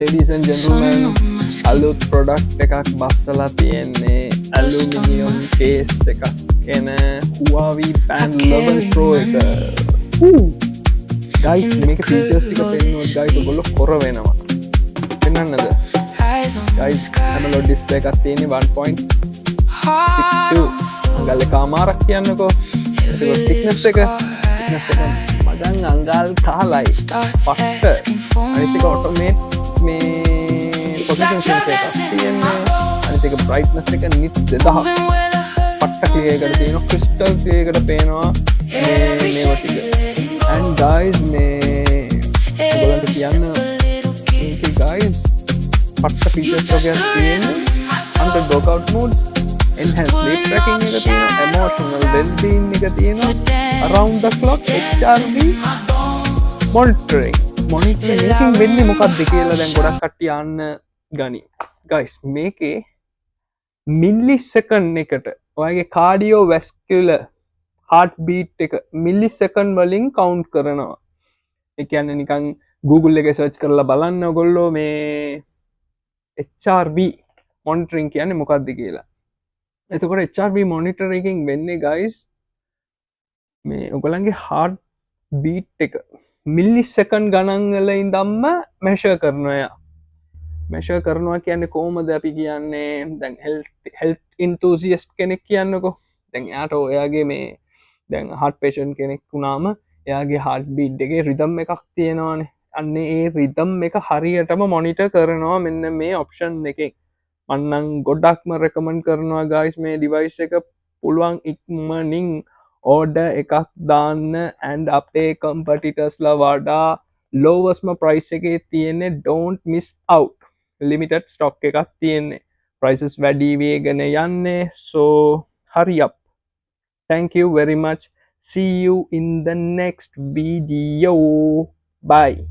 Ladies and gentlemen, අලුත් product එකක් බස්සලා තියෙන්නේ ඇලුමිනියම් කේස් එකක් එන Huawei Band 11 Pro එක. ගයිස් මේක ෆීචර්ස් ටික පෙන්නුවොත් ගයිස් ඔයගොල්ලෝ කොර වෙනවා. පෙන්වන්නද? ගයිස් AMOLED ඩිස්ප්ලේ එකක් තියෙන්නේ 1.62 අඟල් එකමාරක් කියන්නකෝ. ඒක thickness එක මගන් අඟල් කාලයි පට්ට අනිත් එක ඔටෝමේට් මේ පොසිෂන් සෙන්සර් එකක් තියෙන්නේ අනිත් එක බ්‍රයිට්නස් එක නිත් 2000 පට්ට ක්ලියර් එකට තියෙනවා ක්‍රිස්ටල් ක්ලියර් එකට පේනවා මේවා ටික and guys මේ ඔයගොල්ලන්ට කියන්න මේක guys පට්ට ෆීචර්ස් වගේ තියෙන්නේ under workout mode enhanced sleep tracking එක තියෙනවා emotional well-being එක තියෙනවා around the clock HRV monitoring මේකින් වෙන්නේ මොකක්ද කියලා දැන් ගොඩක් කට්ටිය අහන්න ගනි. guys මේකේ මිලිසෙකන්ඩ් එකට ඔයාගේ කාඩියෝ වැස්කියුලර් heart beat එක මිලිසෙකන්ඩ් වලින් කවුන්ට් කරනවා. ඒ කියන්නේ නිකන් Google එකේ සර්ච් කරලා බලන්න ඔයගොල්ලෝ මේ HRV monitoring කියන්නේ මොකක්ද කියලා. එතකොට HRV monitor එකකින් වෙන්නේ guys මේ ඔයගොල්ලන්ගේ heart beat එක මිලිසෙකන්ඩ් ගණන් වල ඉඳන්ම මෙෂර් කරනවා යා. මෙෂර් කරනවා කියන්නේ කොහොමද අපි කියන්නේ දැන් හෙල්ත් enthusiast කෙනෙක් කියන්නකෝ. දැන් එයාට ඔයාගේ මේ දැන් heart patient කෙනෙක් වුණාම එයාගේ heart beat එකේ rhythm එකක් තියෙනවානේ. අන්න ඒ rhythm එක හරියටම monitor කරනවා මෙන්න මේ option එකෙන්. මම නම් ගොඩක්ම recommend කරනවා guys මේ device එක පුළුවන් ඉක්මනින් order එකක් දාන්න and අපේ competitors ලා වඩා lowest price එකේ තියෙන්නේ don't miss out limited stock එකක් තියෙන්නේ prices වැඩි වේගෙන යන්නේ so hurry up thank you very much see you in the next video bye